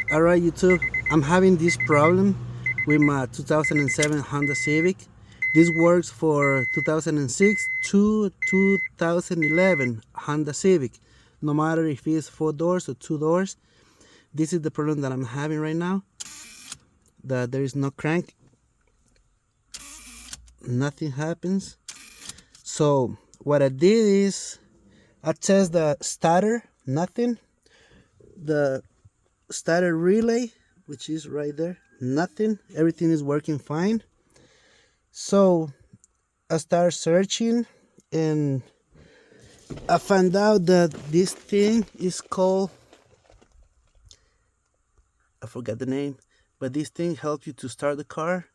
Alright YouTube, I'm having this problem with my 2007 Honda Civic. This works for 2006 to 2011 Honda Civic. No matter if it's 4 doors or 2 doors. This is the problem that I'm having right now. That there is no crank. Nothing happens. So what I did is I test the starter, nothing. The starter relay, which is right there, nothing. Everything is working fine. So I started searching and I found out that this thing is called, I forgot the name, but this thing helps you to start the car.